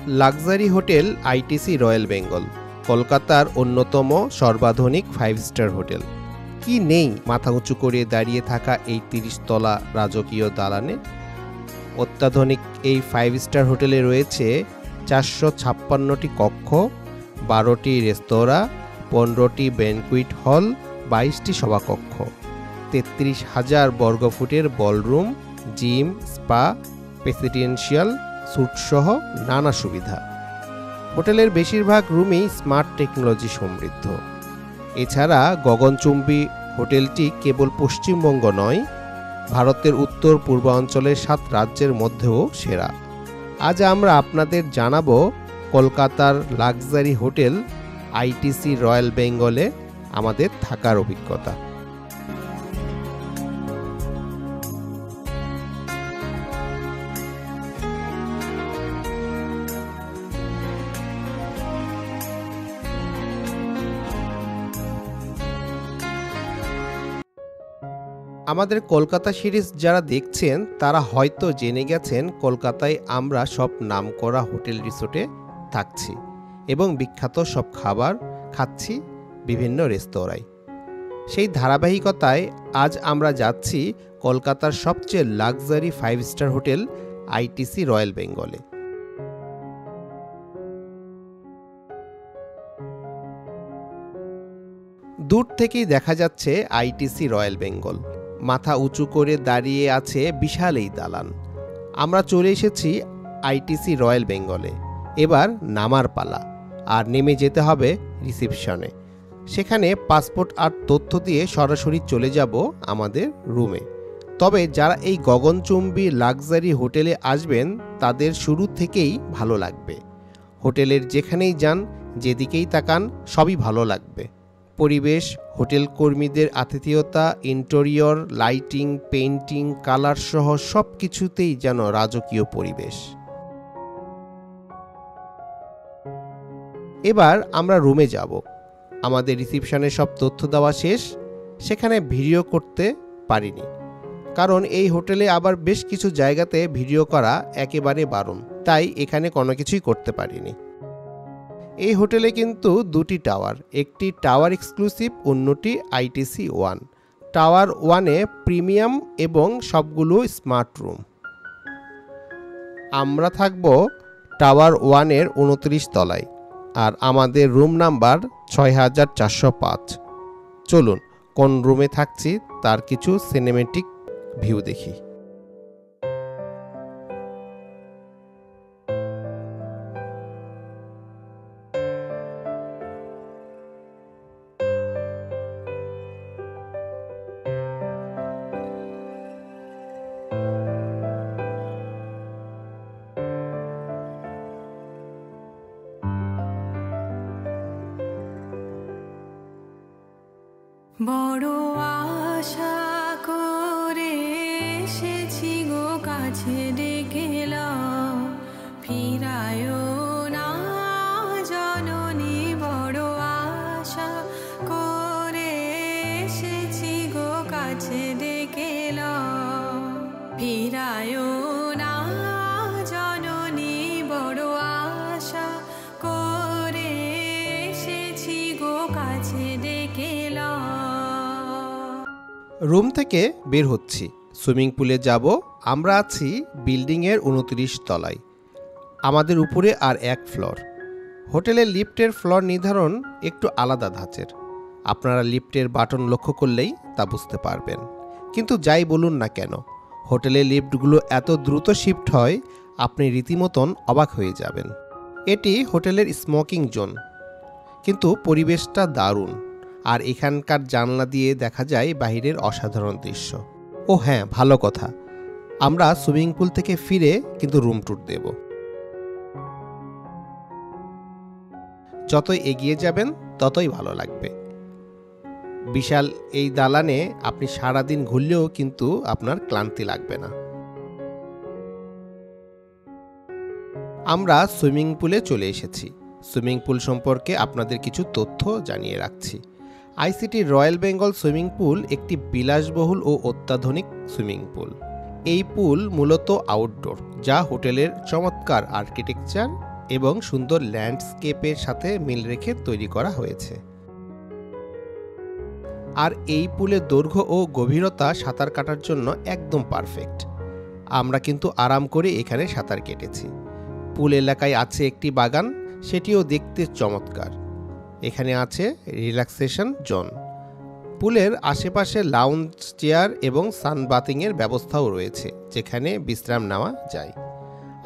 Luxury hotel ITC royal Bengal, কলকাতার অন্যতম সর্বাধুনিক 5 star hotel. কি নেই মাথা উঁচু করে দাঁড়িয়ে থাকা এই 30 তলা রাজকীয় দালানে? অত্যাধুনিক এই 5 স্টার হোটেলে রয়েছে 456টি কক্ষ, 12টি রেস্তোরাঁ, 15টি ব্যানকুয়েট হল, 22টি সভাকক্ষ, 33,000 বর্গফুটের বলরুম, জিম, স্পা, প্রেসিডেন্সিয়াল স্যুটসহ নানা সুবিধা। হোটেলের বেশিরভাগ রুমই স্মার্ট টেকনোলজি সমৃদ্ধ। এছাড়া গগনচুম্বী হোটেলটি কেবল পশ্চিমবঙ্গ নয়, ভারতের উত্তর পূর্বাঞ্চলের 7 রাজ্যের মধ্যেও সেরা। আজ আমরা আপনাদের জানাবো কলকাতার লাক্সারি হোটেল আইটিসি রয়্যাল বেঙ্গলে আমাদের থাকার অভিজ্ঞতা। আমাদের কলকাতা সিরিজ যারা দেখছেন তারা হয়তো জেনে গেছেন কলকাতায় আমরা সব নামকরা হোটেল রিসোর্টে থাকছি এবং বিখ্যাত সব খাবার খাচ্ছি বিভিন্ন রেস্তোরাঁয়। সেই ধারাবাহিকতায় আজ আমরা যাচ্ছি কলকাতার সবচেয়ে luxury 5 star hotel ITC royal বেঙ্গলে। দূর থেকেই দেখা যাচ্ছে আইটিসি রয়্যাল বেঙ্গল। মাথা উঁচু করে দাঁড়িয়ে আছে বিশাল এই দালান। আমরা চলে এসেছি আইটিসি রয়্যাল বেঙ্গলে। এবার নামার পালা, আর নেমে যেতে হবে রিসেপশনে। সেখানে পাসপোর্ট আর তথ্য দিয়ে সরাসরি চলে যাব আমাদের রুমে। তবে যারা এই গগনচুম্বী লাক্সারি হোটেলে আসবেন তাদের শুরু থেকেই ভালো লাগবে। হোটেলের যেখানেই যান, যেদিকেই তাকান, সবই ভালো লাগবে। পরিবেশ, হোটেল কর্মীদের আতিথেয়তা, ইন্টেরিয়র, লাইটিং, পেইন্টিং, কালার সহ সব কিছুতেই যেন রাজকীয় পরিবেশ। এবার আমরা রুমে যাব। আমাদের রিসেপশনে সব তথ্য দেওয়া শেষ। সেখানে ভিডিও করতে পারিনি, কারণ এই হোটেলে আবার বেশ কিছু জায়গাতে ভিডিও করা একেবারে বারণ, তাই এখানে কোনো কিছুই করতে পারিনি। এই হোটেলে কিন্তু 2টি টাওয়ার, একটি টাওয়ার এক্সক্লুসিভ, অন্যটি আইটিসি 1। টাওয়ার 1-এ প্রিমিয়াম এবং সবগুলো স্মার্ট রুম। আমরা থাকব টাওয়ার 1-এর 29 তলায়, আর আমাদের রুম নাম্বার 6405। চলুন কোন রুমে থাকছি তার কিছু সিনেমেটিক ভিউ দেখি। বড় আশা করে এসেছি গো কাছে ডেকেলাম, ফিরায়ও না জননী। বড় আশা করে এসেছি গো কাছে ডেকেলাম, ফিরায়ও না জননী। বড় আশা করে এসেছি গো কাছে ডেকেলাম। রুম থেকে বের হচ্ছি, সুইমিং পুলে যাব। আমরা আছি বিল্ডিংয়ের 29 তলায়। আমাদের উপরে আর 1 ফ্লোর। হোটেলের লিফটের ফ্লোর নির্ধারণ একটু আলাদা ধাঁচের। আপনারা লিফটের বাটন লক্ষ্য করলেই তা বুঝতে পারবেন। কিন্তু যাই বলুন না কেন, হোটেলের লিফটগুলো এত দ্রুত শিফট হয়, আপনি রীতিমতন অবাক হয়ে যাবেন। এটি হোটেলের স্মোকিং জোন, কিন্তু পরিবেশটা দারুণ। আর এখানকার জানলা দিয়ে দেখা যায় বাইরের অসাধারণ দৃশ্য। ও হ্যাঁ, ভালো কথা, আমরা সুইমিং পুল থেকে ফিরে কিন্তু রুম ট্যুর দেব। যতই এগিয়ে যাবেন ততই ভালো লাগবে। বিশাল এই দালানে আপনি সারাদিন ঘুরলেও কিন্তু আপনার ক্লান্তি লাগবে না। আমরা সুইমিং পুলে চলে এসেছি। সুইমিং পুল সম্পর্কে আপনাদের কিছু তথ্য জানিয়ে রাখছি। ITC royal Bengal swimming pool একটি বিলাসবহুল ও অত্যাধুনিক সুইমিং পুল। এই পুল মূলত আউটডোর, যা হোটেলের চমৎকার আর্কিটেকচার এবং সুন্দর ল্যান্ডস্কেপের সাথে মিল রেখে তৈরি করা হয়েছে। আর এই পুলের দৈর্ঘ্য ও গভীরতা সাঁতার কাটার জন্য একদম পারফেক্ট। আমরা কিন্তু আরাম করে এখানে সাঁতার কেটেছি। পুল এলাকায় আছে একটি বাগান, সেটিও দেখতে চমৎকার। এখানে আছে রিল্যাক্সেশন জোন। পুলের আশেপাশে লাউঞ্জ চেয়ার এবং সানবাথিংয়ের ব্যবস্থাও রয়েছে, যেখানে বিশ্রাম নেওয়া যায়।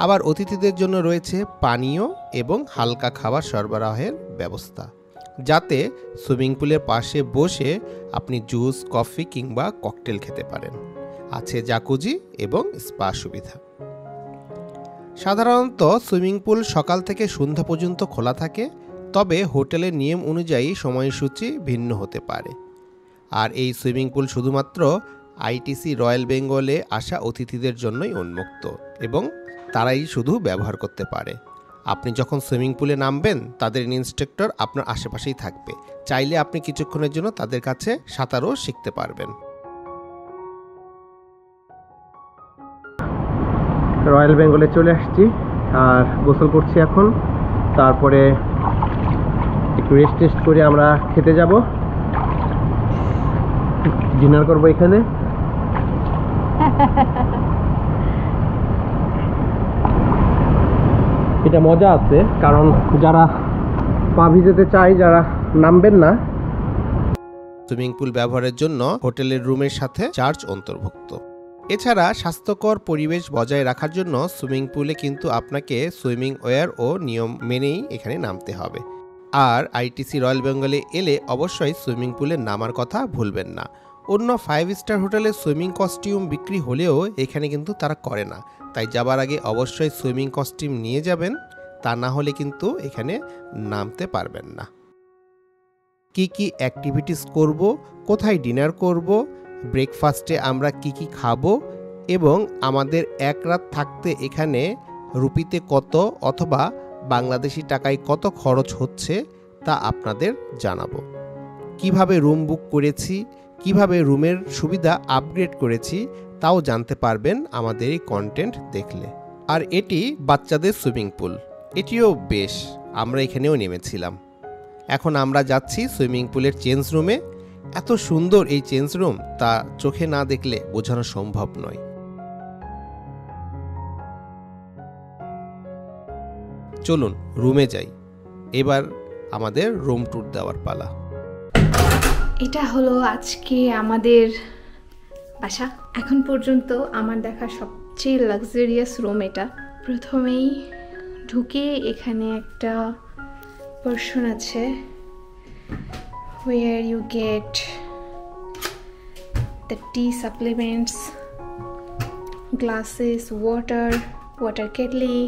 আবার অতিথিদের জন্য রয়েছে পানীয় এবং হালকা খাবার সরবরাহের ব্যবস্থা, যাতে সুইমিং পুলের পাশে বসে আপনি জুস, কফি কিংবা ককটেল খেতে পারেন। আছে জাকুজি এবং স্পা সুবিধা। সাধারণত সুইমিং পুল সকাল থেকে সন্ধ্যা পর্যন্ত খোলা থাকে, তবে হোটেলের নিয়ম অনুযায়ী সময়সূচি ভিন্ন হতে পারে। আর এই সুইমিং পুল শুধুমাত্র আইটিসি রয়্যাল বেঙ্গলে আসা অতিথিদের জন্যই উন্মুক্ত এবং তারাই শুধু ব্যবহার করতে পারে। আপনি যখন সুইমিং পুলে নামবেন, তাদের ইনস্ট্রাক্টর আপনার আশেপাশেই থাকবে। চাইলে আপনি কিছুক্ষণের জন্য তাদের কাছে সাঁতারও শিখতে পারবেন। রয়্যাল বেঙ্গলে চলে আসছি আর গোসল করছি এখন। তারপরে একটু রেস্ট করে আমরা খেতে যাব, ডিনার করবো এখানে। এটা মজা আছে, কারণ যারা পা ভিজাতে চায়, যারা নামবেন না, সুইমিং পুল ব্যবহারের জন্য হোটেলের রুমের সাথে চার্জ অন্তর্ভুক্ত। এছাড়া স্বাস্থ্যকর পরিবেশ বজায় রাখার জন্য সুইমিং পুলে কিন্তু আপনাকে সুইমিং ওয়্যার ও নিয়ম মেনেই এখানে নামতে হবে। আর আইটিসি রয়্যাল বেঙ্গলে এলে অবশ্যই সুইমিং পুলে নামার কথা ভুলবেন না। অন্য 5 স্টার হোটেলে সুইমিং কস্টিউম বিক্রি হলেও এখানে কিন্তু তারা করে না, তাই যাবার আগে অবশ্যই সুইমিং কস্টিউম নিয়ে যাবেন, তা না হলে কিন্তু এখানে নামতে পারবেন না। কি কি অ্যাক্টিভিটিস করব, কোথায় ডিনার করব, ব্রেকফাস্টে আমরা কি খাবো এবং আমাদের এক রাত থাকতে এখানে রুপিতে কত অথবা বাংলাদেশি টাকায় কত খরচ হচ্ছে তা আপনাদের জানাবো। কিভাবে রুম বুক করেছি, কিভাবে রুমের সুবিধা আপগ্রেড করেছি তাও জানতে পারবেন আমাদের এই কন্টেন্ট দেখলে। আর এটি বাচ্চাদের সুইমিং পুল, এটিও বেশ, আমরা এখানেও নেমেছিলাম। এখন আমরা যাচ্ছি সুইমিং পুলের চেঞ্জ রুমে। এত সুন্দর এই চেঞ্জ রুম, তা চোখে না দেখলে বোঝানো সম্ভব নয়। চলুন রুমে যাই। এবার আমাদের রুম ট্যুর দেওয়ার পালা। এটা হলো আজকে আমাদের বাসা। এখন পর্যন্ত আমার দেখা সবচেয়ে লাক্সারিয়াস রুম এটা। প্রথমেই ঢুকে এখানে একটা পোরশন আছে where you get the tea supplements, glasses, water kettle,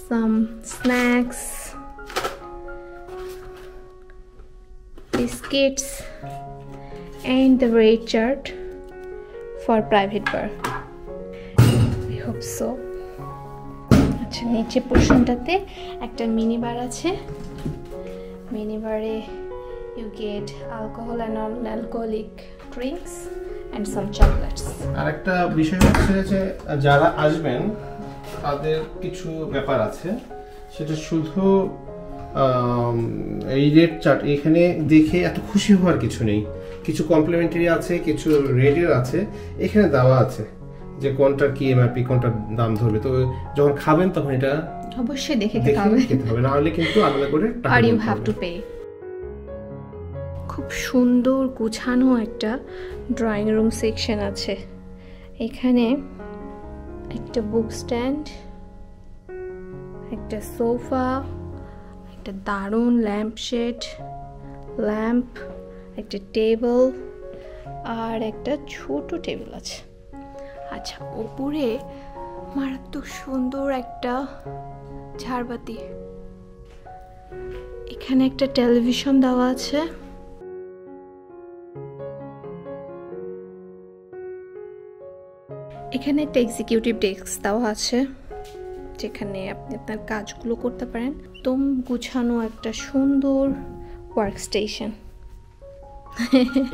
some snacks, biscuits and the rate chart for private bar. I hope so. আচ্ছা, নিচে পোরশনটাতে একটা মিনি বার আছে। মিনি বারে you get alcohol and non-alcoholic drinks and some chocolates. আরেকটা বিষয় হচ্ছে যে যারা আসবেন তাদের কিছু ব্যাপার আছে, সেটা শুধু এই রেট চার্ট এখানে দেখে এত খুশি হওয়ার কিছু নেই। কিছু কমপ্লিমেন্টারি আছে, কিছু রেটের আছে, এখানে দেওয়া আছে যে কোনটা কি এমআরপি, কোনটা দাম ধরবে। তো যখন খাবেন তখন এটা অবশ্যই দেখে খেতে হবে, না হলে কিন্তু আলাদা করে টাকা আর ইউ হ্যাভ টু পে। খুব সুন্দর গুছানো একটা ড্রয়িং রুম সেকশন আছে। এখানে একটা বুক স্ট্যান্ড, একটা সোফা, একটা দারুণ ল্যাম্প, একটা টেবিল আর একটা ছোট টেবিল আছে। আচ্ছা, ওপরে মারাত্মক সুন্দর একটা ঝাড়বাতি। এখানে একটা টেলিভিশন দেওয়া আছে। এখানে একটা এক্সিকিউটিভ ডেস্ক দেওয়া আছে, যেখানে আপনি আপনার কাজগুলো করতে পারেন। একদম গুছানো একটা সুন্দর ওয়ার্ক স্টেশন।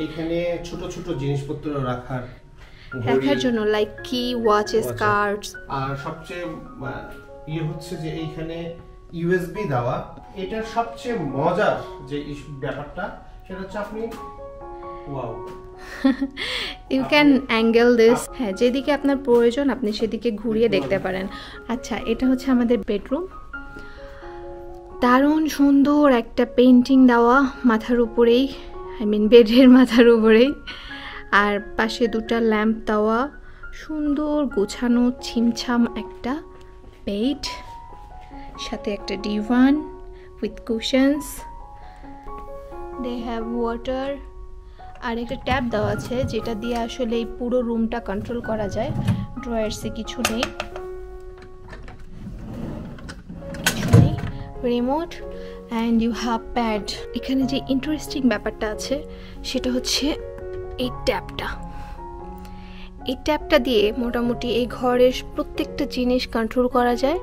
এখানে ছোট ছোট জিনিসপত্র রাখার জন্য লাইক কি, ওয়াচেস, কার্ডস। আর সবচেয়ে ইয়ে হচ্ছে যে এইখানে ইউএসবি দেওয়া। এটার সবচেয়ে মজার যে ব্যাপারটা সেটা হচ্ছে আপনি wow you can angle this, হ্যাঁ যেদিকে আপনার প্রয়োজন আপনি সেদিকে ঘুরিয়ে দেখতে পারেন। আচ্ছা, এটা হচ্ছে আমাদের বেডরুম। দারুণ সুন্দর একটা পেন্টিং দেওয়া মাথার উপরেই, আই মিন বেডের মাথার উপরেই, আর পাশে দুটা ল্যাম্প দেওয়া, সুন্দর গোছানো ছিমছাম একটা বেড, সাথে একটা divan with cushions. They have water, আর একটা ট্যাপ দেওয়া আছে যেটা দিয়ে আসলে এই পুরো রুমটা কন্ট্রোল করা যায়। ড্রয়ার্সে কিছু নেই, remote and you have pad. এখানে যে ইন্টারেস্টিং ব্যাপারটা আছে সেটা হচ্ছে এই ট্যাপটা দিয়ে মোটামুটি এই ঘরের প্রত্যেকটা জিনিস কন্ট্রোল করা যায়।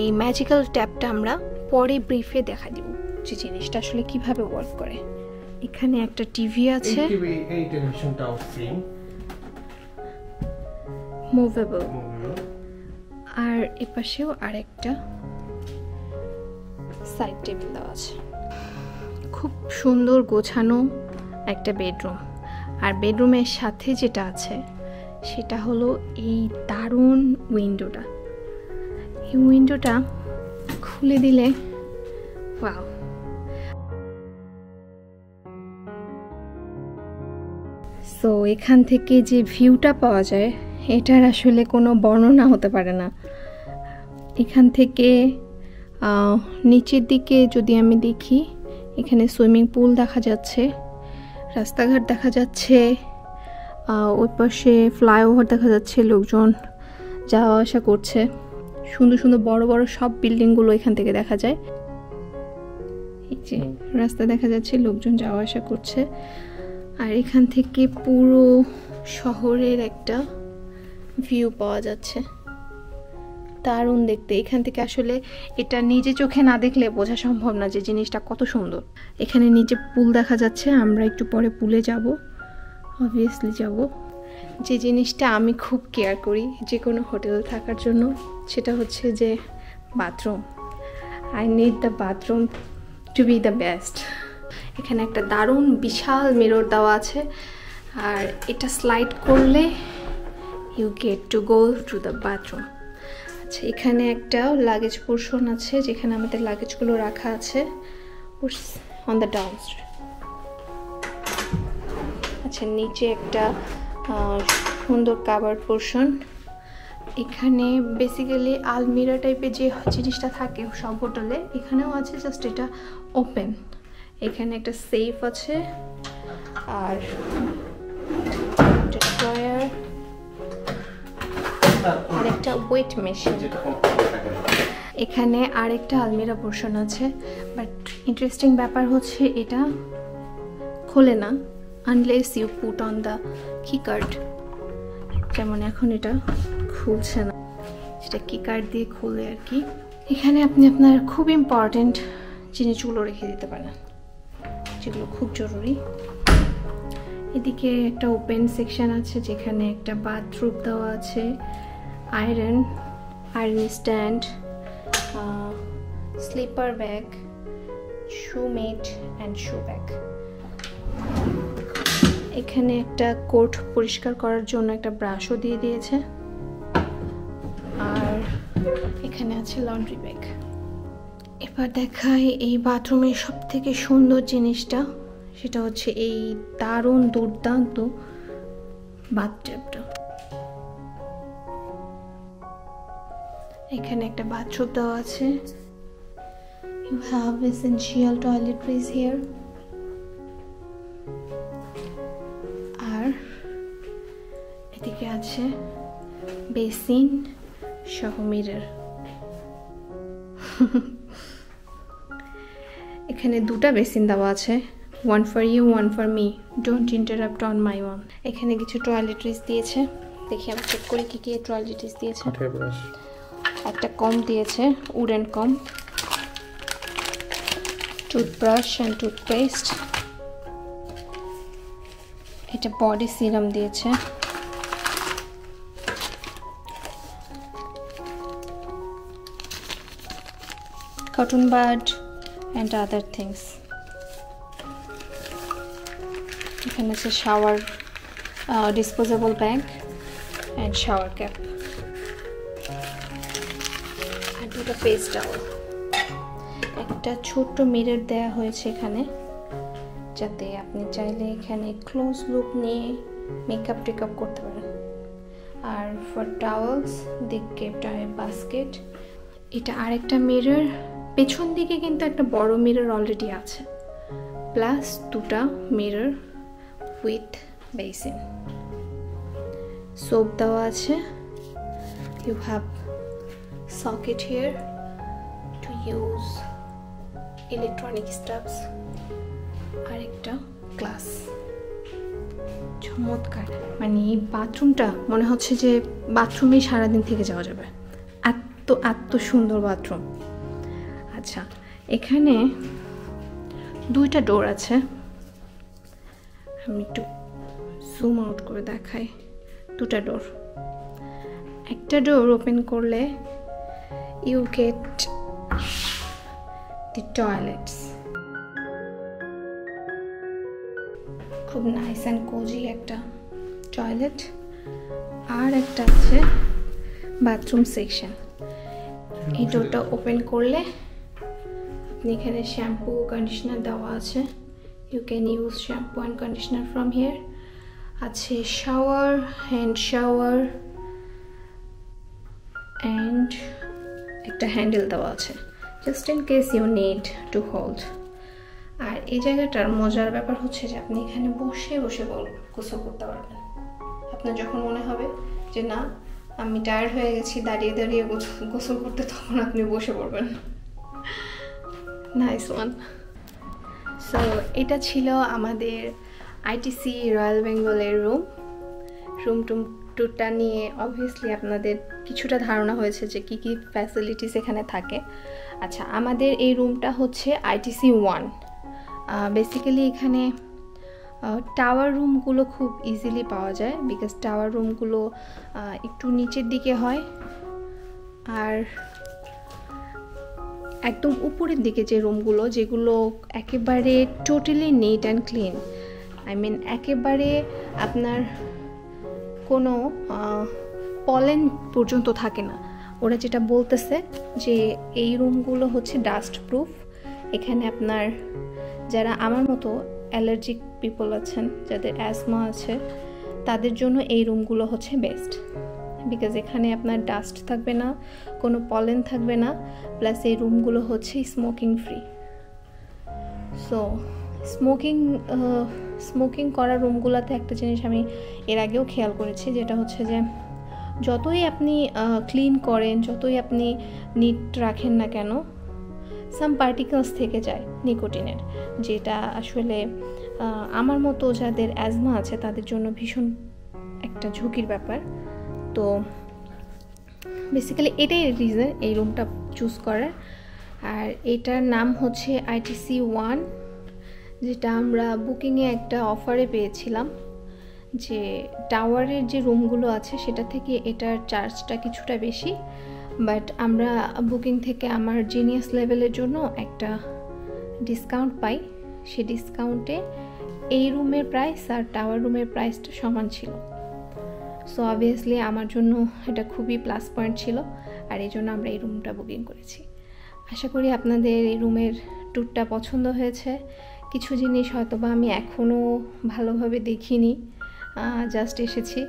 এই ম্যাজিক্যাল ট্যাপটা আমরা পরে ব্রিফে দেখা দিব যে জিনিসটা আসলে কিভাবে ওয়ার্ক করে। এখানে একটা টিভি আছে, এই টেলিভিশনটা অফ স্ক্রিন মুভেবল, আর এপাশেও আরেকটা সাইড টেবিল দেওয়া আছে। খুব সুন্দর গোছানো একটা বেডরুম। আর বেডরুমের সাথে যেটা আছে সেটা হলো এই দারুণ উইন্ডোটা। এই উইন্ডোটা খুলে দিলে ওয়াও, সো এখান থেকে যে ভিউটা পাওয়া যায় এটার আসলে কোনো বর্ণনা হতে পারে না। এখান থেকে নিচের দিকে যদি আমি দেখি, এখানে সুইমিং পুল দেখা যাচ্ছে, রাস্তাঘাট দেখা যাচ্ছে, ওই পাশে ফ্লাইওভার দেখা যাচ্ছে, লোকজন যাওয়া আসা করছে, সুন্দর সুন্দর বড় বড় সব বিল্ডিংগুলো এখান থেকে দেখা যায়। এই যে রাস্তা দেখা যাচ্ছে, লোকজন যাওয়া আসা করছে, আর এখান থেকে পুরো শহরের একটা ভিউ পাওয়া যাচ্ছে। দারুণ দেখতে। এখান থেকে আসলে এটা নিজে চোখে না দেখলে বোঝা সম্ভব না যে জিনিসটা কত সুন্দর। এখানে নিচে পুল দেখা যাচ্ছে, আমরা একটু পরে পুলে যাব, অবভিয়াসলি যাব। যে জিনিসটা আমি খুব কেয়ার করি যে কোনো হোটেলে থাকার জন্য সেটা হচ্ছে যে bathroom. I need the bathroom to be the best. এখানে একটা দারুণ বিশাল মিরর দেওয়া আছে, আর এটা স্লাইড করলে you get to go to the bathroom. আচ্ছা, এখানে একটা লাগেজ পোর্শন আছে যেখানে আমাদের লাগেজগুলো রাখা আছে অন দ্য ডাউনস্ট্রিম। আচ্ছা, নিচে একটা সুন্দর কাভার পোর্শন। এখানে বেসিক্যালি আলমিরা টাইপের যে জিনিসটা থাকে সব হোটেলে এখানেও আছে, জাস্ট এটা ওপেন। এখানে একটা সেফ আছে, আর ড্রয়ার, আর একটা ওয়েট মেশিন। এখানে আরেকটা আলমিরা পোর্শন আছে, বাট ইন্টারেস্টিং ব্যাপার হচ্ছে এটা খোলে না unless you put on the key card. যেমন এখন এটা খুলছে না, সেটা কি কার্ড দিয়ে খোলে আর কি। এখানে আপনি আপনার খুব ইম্পর্টেন্ট জিনিসগুলো রেখে দিতে পারেন যেগুলো খুব জরুরি। এদিকে একটা ওপেন সেকশন আছে যেখানে একটা বাথরুম দেওয়া আছে, iron stand, slipper bag, shoe mat and shoe bag. এখানে একটা কোট পরিষ্কার করার জন্য একটা ব্রাশও দিয়ে দিয়েছে, আর এখানে আছে লন্ড্রি ব্যাগ। এবার দেখাই এই বাথরুমের সব থেকে সুন্দর জিনিসটা, সেটা হচ্ছে এই দারুণ দুর্দান্ত বাথটবটা। এখানে একটা বাথরুম দেওয়া আছে। You have essential toiletries here. আর এদিকে আছে বেসিন সহ মিরর। এখানে দুটা বেসিন দেওয়া আছে, one for you, one for me. Don't interrupt on my one. এখানে কিছু টয়লেট্রিজ দিয়েছে, দেখি আমি চেক করি কি কি টয়লেট্রিজ দিয়েছে। একটা কম দিয়েছে, wooden com, toothbrush and toothpaste. এটা বডি সিরাম দিয়েছে। cotton bud and other things. এখানে আছে shower disposable bag and shower cap আর দুটো face towel. একটা ছোট্ট মিরর দেয়া হয়েছে এখানে, যাতে আপনি চাইলে এখানে ক্লোজ লুক নিয়ে মেকআপ টেকআপ করতে পারেন। আর for towels they kept a basket. এটা আরেকটা মিরর, পেছন দিকে কিন্তু একটা বড় মিরর অলরেডি আছে, প্লাস দুটা মিরর উইথ বেসিন। সোপ দেওয়া আছে। You have socket here to use electronic stuffs. আরেকটা গ্লাস। চমৎকার, মানে এই বাথরুমটা মনে হচ্ছে যে বাথরুমেই সারাদিন থেকে যাওয়া যাবে, এত সুন্দর বাথরুম। আচ্ছা, এখানে দুইটা ডোর আছে, আমি একটু জুম আউট করে দেখাই। দুটা ডোর, একটা ডোর ওপেন করলে ইউ গেট দি টয়লেটস। খুব নাইস অ্যান্ড কোজি একটা টয়লেট। আর একটা আছে বাথরুম সেকশন। এই ডোরটা ওপেন করলে আপনি এখানে শ্যাম্পু কন্ডিশনার দেওয়া আছে, you can use shampoo and conditioner from here. আছে শাওয়ার, হ্যান্ড শাওয়ার অ্যান্ড একটা হ্যান্ডেল দেওয়া আছে, just in case you need to hold. আর এই জায়গাটার মজার ব্যাপার হচ্ছে যে আপনি এখানে বসে বসে গোসল করতে পারবেন। আপনার যখন মনে হবে যে না আমি টায়ার্ড হয়ে গেছি দাঁড়িয়ে দাঁড়িয়ে গোসল করতে, তখন আপনি বসে পড়বেন। Nice one. সো এটা ছিল আমাদের আইটিসি রয়্যাল বেঙ্গলের রুম টুরটা নিয়ে অবভিয়াসলি আপনাদের কিছুটা ধারণা হয়েছে যে কী কী ফ্যাসিলিটিস এখানে থাকে। আচ্ছা, আমাদের এই রুমটা হচ্ছে আইটিসি 1। বেসিক্যালি এখানে টাওয়ার রুমগুলো খুব ইজিলি পাওয়া যায়, বিকজ টাওয়ার রুমগুলো একটু নিচের দিকে হয়। আর একদম উপরের দিকে যে রুমগুলো, যেগুলো একেবারে totally neat and clean, I mean একেবারে আপনার কোনো পলেন পর্যন্ত থাকে না। ওরা যেটা বলতেছে যে এই রুমগুলো হচ্ছে ডাস্ট প্রুফ। এখানে আপনার যারা আমার মতো অ্যালার্জিক পিপল আছেন, যাদের অ্যাজমা আছে, তাদের জন্য এই রুমগুলো হচ্ছে বেস্ট, বিকজ এখানে আপনার ডাস্ট থাকবে না, কোনো পলেন থাকবে না, প্লাস এই রুমগুলো হচ্ছে স্মোকিং ফ্রি। সো স্মোকিং করা রুমগুলোতে একটা জিনিস আমি এর আগেও খেয়াল করেছি, যেটা হচ্ছে যে যতই আপনি ক্লিন করেন, যতই আপনি নিট রাখেন না কেন, সাম পার্টিকেলস থেকে যায় নিকোটিনের, যেটা আসলে আমার মতো যাদের অ্যাজমা আছে তাদের জন্য ভীষণ একটা ঝুঁকির ব্যাপার। তো বেসিক্যালি এটাই রিজন এই রুমটা চুজ করার। আর এটার নাম হচ্ছে আইটিসি 1, যেটা আমরা বুকিংয়ে একটা অফারে পেয়েছিলাম, যে টাওয়ারের যে রুমগুলো আছে সেটা থেকে এটার চার্জটা কিছুটা বেশি, বাট আমরা বুকিং থেকে আমার জিনিয়াস লেভেলের জন্য একটা ডিসকাউন্ট পাই। সেই ডিসকাউন্টে এই রুমের প্রাইস আর টাওয়ার রুমের প্রাইসটা সমান ছিল। সো অবভিয়াসলি আমার জন্য এটা খুবই প্লাস পয়েন্ট ছিল, আর এই জন্য আমরা এই রুমটা বুকিং করেছি। আশা করি আপনাদের এই রুমের ট্যুরটা পছন্দ হয়েছে। কিছু জিনিস হয়তো বা আমি এখনও ভালোভাবে দেখিনি, জাস্ট এসেছি,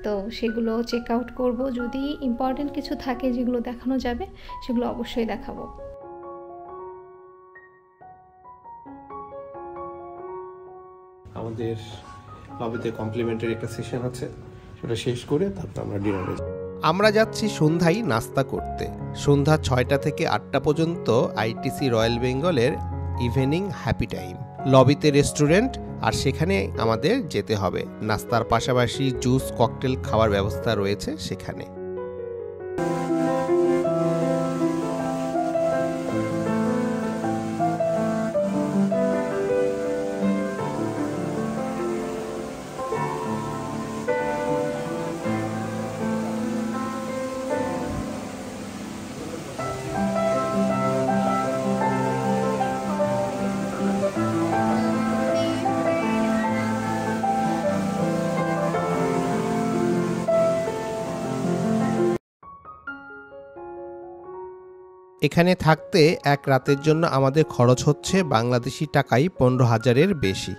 তো সেগুলো চেক আউট করবো। যদি ইম্পর্টেন্ট কিছু থাকে যেগুলো দেখানো যাবে সেগুলো অবশ্যই দেখাবো। আমাদের লবিতে কমপ্লিমেন্টারি একটা সেশন আছে, সেটা শেষ করে তারপর আমরা ডিনারে যাব। আমরা যাচ্ছি সন্ধ্যায় নাস্তা করতে। সন্ধ্যা 6টা থেকে 8টা পর্যন্ত আইটিসি রয়্যাল বেঙ্গলের ইভিনিং হ্যাপি টাইম। লবিতে রেস্টুরেন্ট, আর সেখানে আমাদের যেতে হবে। নাস্তার পাশাপাশি জুস ককটেল খাওয়ার ব্যবস্থা রয়েছে সেখানে। এখানে থাকতে এক রাতের জন্য আমাদের খরচ হচ্ছে বাংলাদেশি টাকায় 15,000-এর বেশি।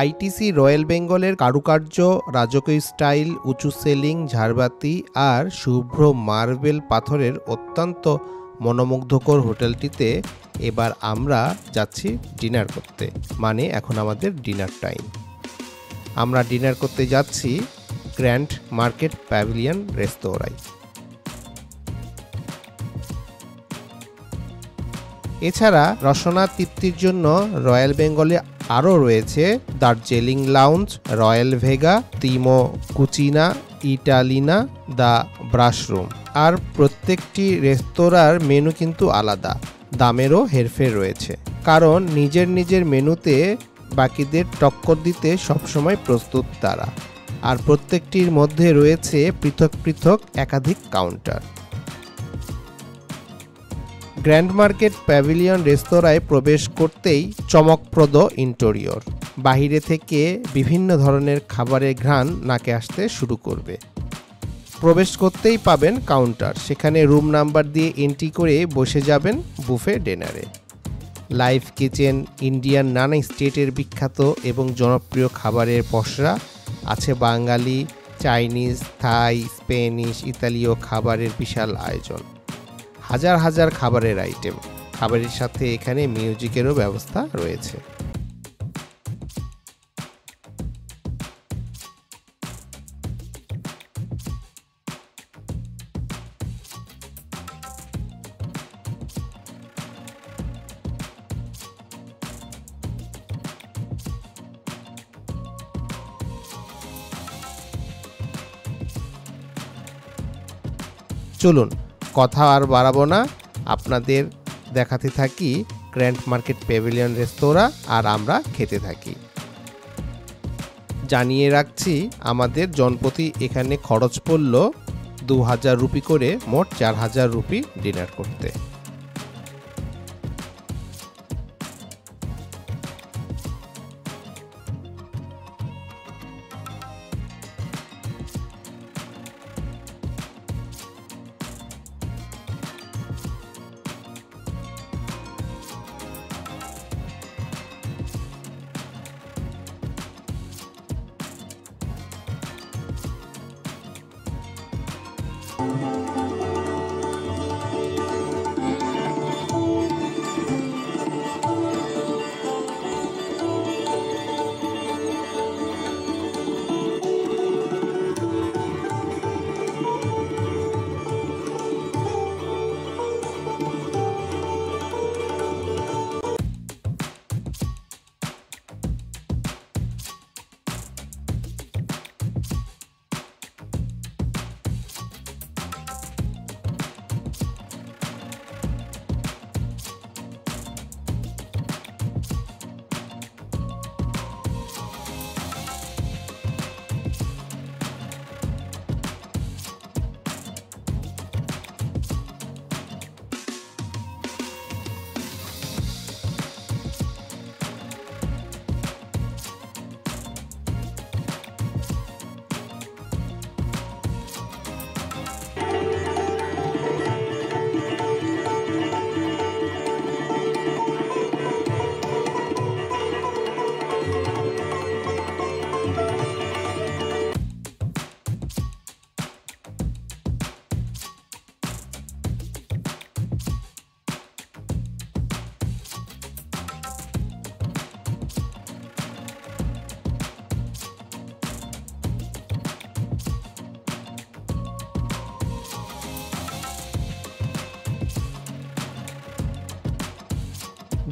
আইটিসি রয়্যাল বেঙ্গলের কারুকার্য, রাজকীয় স্টাইল, উঁচু সিলিং, ঝাড়বাতি আর শুভ্র মার্বেল পাথরের অত্যন্ত মনোমুগ্ধকর হোটেলটিতে এবার আমরা যাচ্ছি ডিনার করতে। মানে এখন আমাদের ডিনার টাইম। আমরা ডিনার করতে যাচ্ছি গ্র্যান্ড মার্কেট প্যাভিলিয়ন রেস্তোরাঁয়। এছাড়া রসনা তৃপ্তির জন্য রয়্যাল বেঙ্গলে আরও রয়েছে Darjeeling lounge, royal Vega, Timo Cucina, Italiana, the ব্রাশরুম। আর প্রত্যেকটি রেস্তোরাঁর মেনু কিন্তু আলাদা, দামেরও হেরফের রয়েছে, কারণ নিজের নিজের মেনুতে বাকিদের টক্কর দিতে সবসময় প্রস্তুত তারা। আর প্রত্যেকটির মধ্যে রয়েছে পৃথক পৃথক একাধিক কাউন্টার। গ্র্যান্ড মার্কেট প্যাভিলিয়ন রেস্তোরাঁয় প্রবেশ করতেই চমকপ্রদ ইন্টেরিয়র, বাইরে থেকে বিভিন্ন ধরনের খাবারের ঘ্রাণ নাকে আসতে শুরু করবে। প্রবেশ করতেই পাবেন কাউন্টার, সেখানে রুম নাম্বার দিয়ে এন্ট্রি করে বসে যাবেন বুফে ডিনারে। লাইভ কিচেন, ইন্ডিয়ান নানা স্টেটের বিখ্যাত এবং জনপ্রিয় খাবারের পসরা আছে, বাঙালি, চাইনিজ, থাই, স্প্যানিশ, ইতালীয় খাবারের বিশাল আয়োজন, হাজার হাজার খাবারের আইটেম। খাবারের সাথে এখানে মিউজিকেরও ব্যবস্থা রয়েছে। চলুন কথা আর বাড়াবো না, আপনাদের দেখাতে থাকি গ্র্যান্ড মার্কেট প্যাভিলিয়ন রেস্তোরাঁ আর আমরা খেতে থাকি। জানিয়ে রাখছি আমাদের জনপ্রতি এখানে খরচ পড়ল 2,000 রুপি করে, মোট 4,000 রুপি ডিনার করতে।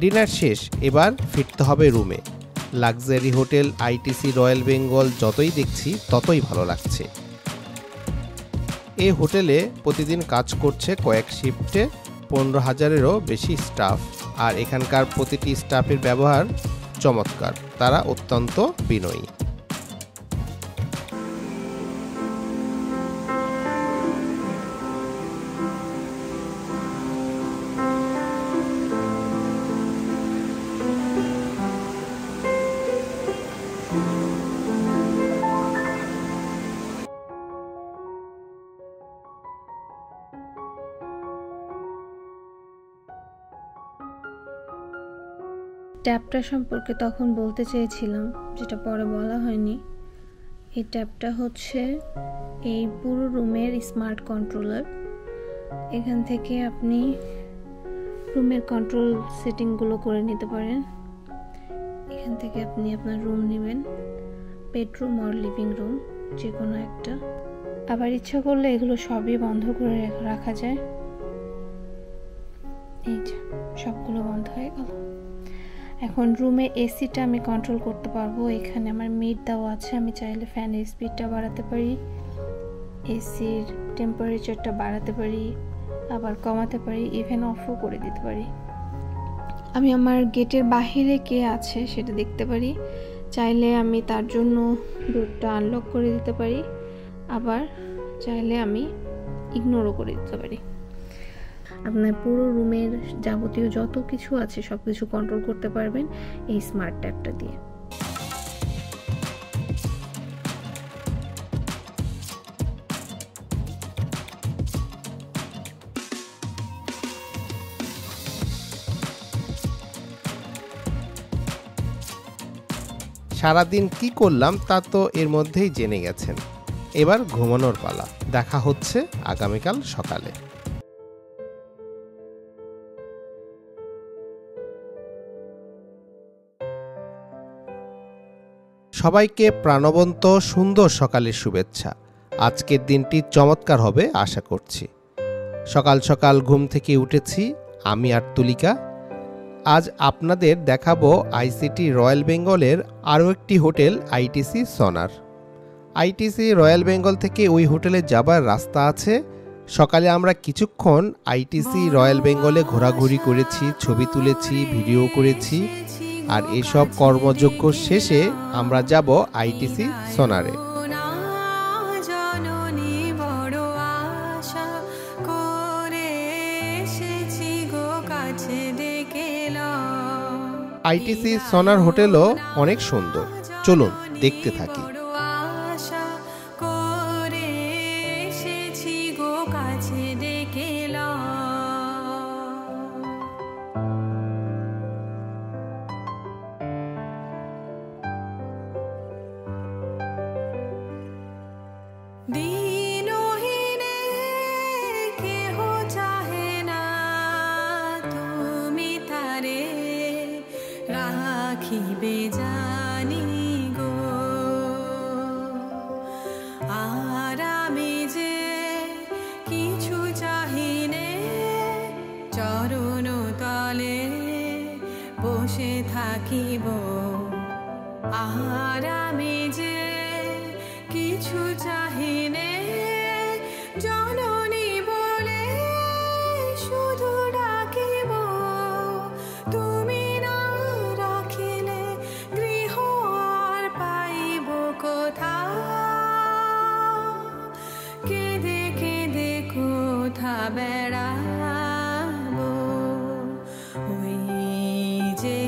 ডিনার শেষ, এবার ফিরতে হবে রুমে। Luxury hotel ITC royal Bengal যতই দেখছি ততই ভালো লাগছে। এই হোটেলে প্রতিদিন কাজ করছে কয়েক শিফটে 15,000-এরও বেশি স্টাফ, আর এখানকার প্রতিটি স্টাফের ব্যবহার চমৎকার, তারা অত্যন্ত বিনয়ী। ট্যাপটা সম্পর্কে তখন বলতে চেয়েছিলাম, যেটা পরে বলা হয়নি। এই ট্যাপটা হচ্ছে এই পুরো রুমের স্মার্ট কন্ট্রোলার। এখান থেকে আপনি রুমের কন্ট্রোল সেটিংগুলো করে নিতে পারেন। এখান থেকে আপনি আপনার রুম নেবেন, বেডরুম আর লিভিং রুম যে কোনো একটা। আবার ইচ্ছা করলে এগুলো সবই বন্ধ করে রাখা যায়। এই যে সবগুলো বন্ধ হয়ে গেল। এখন রুমে এসিটা আমি কন্ট্রোল করতে পারবো। এখানে আমার মিট দেওয়া আছে, আমি চাইলে ফ্যানের স্পিডটা বাড়াতে পারি, এসির টেম্পারেচারটা বাড়াতে পারি, আবার কমাতে পারি, ইভেন অফও করে দিতে পারি। আমি আমার গেটের বাহিরে কে আছে সেটা দেখতে পারি। চাইলে আমি তার জন্য ডোরটা আনলক করে দিতে পারি, আবার চাইলে আমি ইগনোরও করে দিতে পারি। আপনার পুরো রুমের যাবতীয় যত কিছু আছে সব কিছু কন্ট্রোল করতে পারবেন এই স্মার্ট ট্যাবটা দিয়ে। সারাদিন কি করলাম তা তো এর মধ্যেই জেনে গেছেন। এবার ঘুমানোর পালা। দেখা হচ্ছে আগামীকাল সকালে। সবাইকে প্রাণবন্ত সুন্দর সকালের শুভেচ্ছা। আজকের দিনটি চমৎকার হবে আশা করছি। সকাল সকাল ঘুম থেকে উঠেছি আমি আর তুলিকা। আজ আপনাদের দেখাবো আইসিটি রয়্যাল বেঙ্গলের আরও একটি হোটেল আইটিসি সোনার। আইটিসি রয়্যাল বেঙ্গল থেকে ওই হোটেলে যাবার রাস্তা আছে। সকালে আমরা কিছুক্ষণ আইটিসি রয়্যাল বেঙ্গলে ঘোরাঘুরি করেছি, ছবি তুলেছি, ভিডিও করেছি। আর এসব কর্মযজ্ঞ শেষে আমরা যাব আইটিসি সোনারে। আইটিসি সোনার হোটেলও অনেক সুন্দর, চলুন দেখতে থাকি। রাখিবে জানি গো, আর আমি যে কিছু চাহিনে, চরণ তলে বসে থাকিব। আর আমি যে কিছু চাহিনে, জননী বলে শুধু ডাকিব। তুমি না রাখিলে গৃহ আর পাইব কোথা, কেঁদে কেঁদে কোথা বেড়াব। ওই যে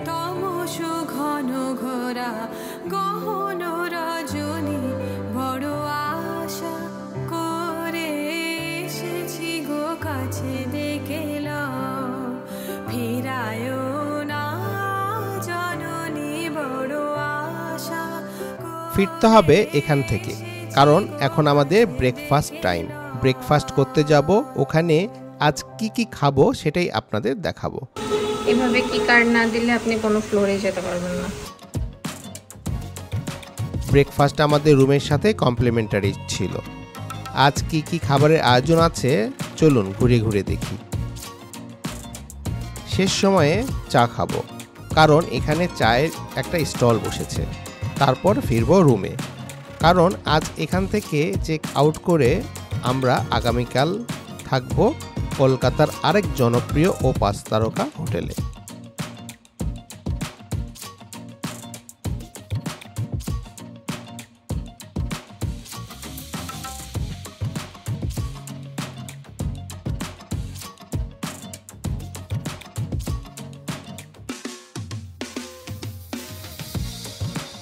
তমসু ঘন ঘোরা গহন রজনী, বড় আশা করে এসেছি গো কাছে, দেখেল ফিরায় না জননী, বড় আশা। ফিরতে হবে এখান থেকে, কারণ এখন আমাদের ব্রেকফাস্ট টাইম। ব্রেকফাস্ট করতে যাব। ওখানে আজ কি কি খাবো সেটাই আপনাদের দেখাবো। এভাবে কি কার্ড না দিলে আপনি কোনো ফ্লোরে যেতে পারবেন না। ব্রেকফাস্ট আমাদের রুমের সাথে কমপ্লিমেন্টারি ছিল। আজ কি কি খাবারের আয়োজন আছে চলুন ঘুরে ঘুরে দেখি। শেষ সময়ে চা খাবো, কারণ এখানে চায়ের একটা স্টল বসেছে। তারপর ফিরবো রুমে, কারণ আজ এখান থেকে চেক আউট করে আমরা আগামীকাল থাকবো কলকাতার আরেক জনপ্রিয় ও 5 তারকা হোটেলে।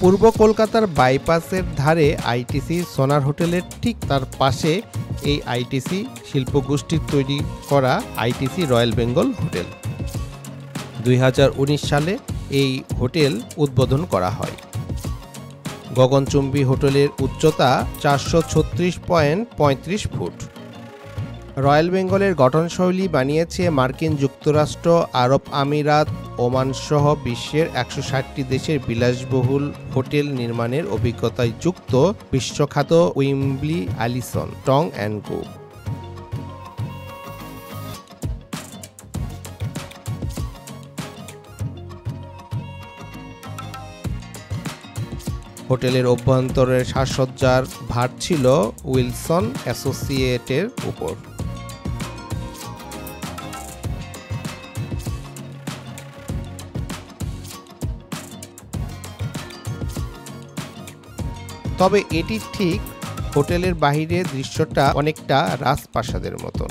পূর্ব কলকাতার বাইপাসের ধারে আইটিসি সোনার হোটেলের ঠিক তার পাশে এই আইটিসি শিল্পগোষ্ঠীর তৈরি করা আইটিসি রয়্যাল বেঙ্গল হোটেল। 2019 সালে এই হোটেল উদ্বোধন করা হয়। গগনচুম্বী হোটেলের উচ্চতা 436.35 ফুট। রয়্যাল বেঙ্গলের গঠনশৈলী বানিয়েছে মার্কিন যুক্তরাষ্ট্র, আরব আমিরাত, ওমান সহ বিশ্বের 160টি দেশের বিলাসবহুল হোটেল নির্মাণের অভিজ্ঞতায় যুক্ত বিশ্বখ্যাত উইম্বলি অ্যালিসন টং অ্যান্ড গো। হোটেলের অভ্যন্তরের সাজসজ্জার ভার ছিল উইলসন অ্যাসোসিয়েটের উপর। তবে এটি ঠিক হোটেলের বাহিরের দৃশ্যটা অনেকটা রাজপ্রাসাদের মতন।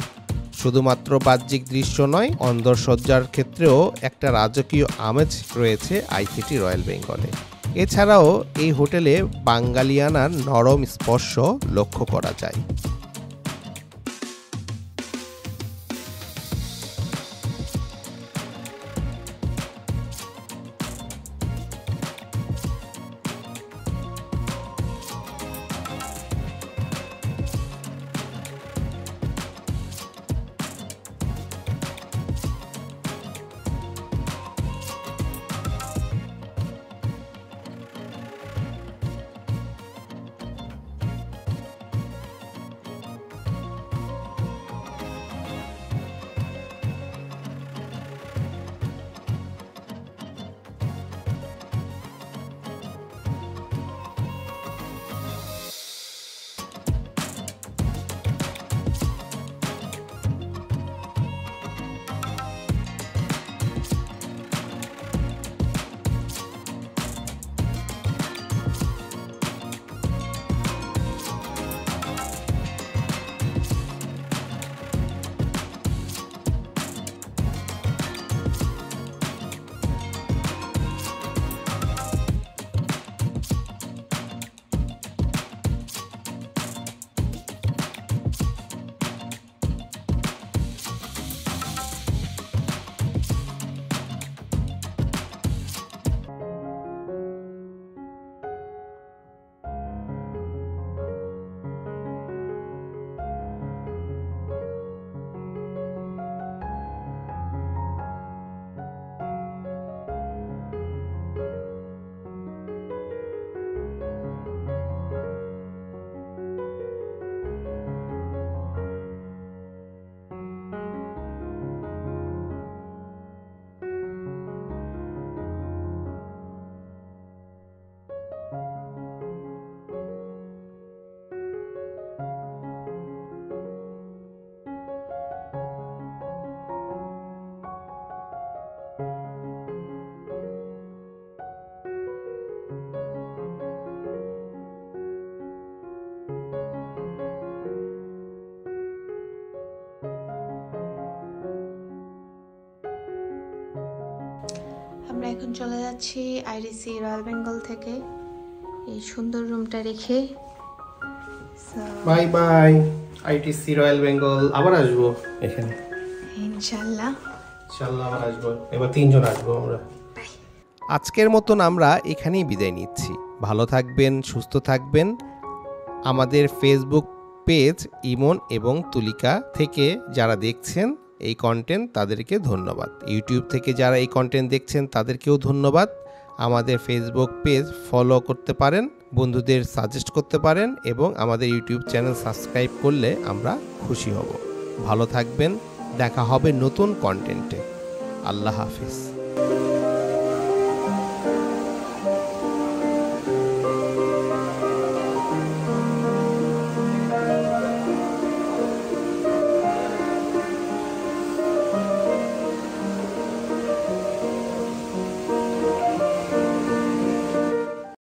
শুধুমাত্র বাহ্যিক দৃশ্য নয়, অন্দরসজ্জার ক্ষেত্রেও একটা রাজকীয় আমেজ রয়েছে আইটিসি রয়্যাল বেঙ্গলে। এছাড়াও এই হোটেলে বাঙালিয়ানার নরম স্পর্শ লক্ষ্য করা যায়। আমরা এখন চলে যাচ্ছি আইটিসি রয়্যাল বেঙ্গল থেকে এই সুন্দর রুমটা রেখে। Bye bye ITC royal Bengal. আবার আসবো এখানে ইনশাআল্লাহ। আবার আসবো, এবার 3 জন আসবো আমরা। আজকের মতন আমরা এখানেই বিদায় নিচ্ছি। ভালো থাকবেন, সুস্থ থাকবেন। আমাদের ফেসবুক পেজ ইমন এবং তুলিকা থেকে যারা দেখছেন এই কন্টেন্ট তাদেরকে ধন্যবাদ। ইউটিউব থেকে যারা এই কন্টেন্ট দেখছেন তাদেরকেও ধন্যবাদ। আমাদের ফেসবুক পেজ ফলো করতে পারেন, বন্ধুদের সাজেস্ট করতে পারেন এবং আমাদের ইউটিউব চ্যানেল সাবস্ক্রাইব করলে আমরা খুশি হব। ভালো থাকবেন, দেখা হবে নতুন কন্টেন্টে। আল্লাহ হাফিজ।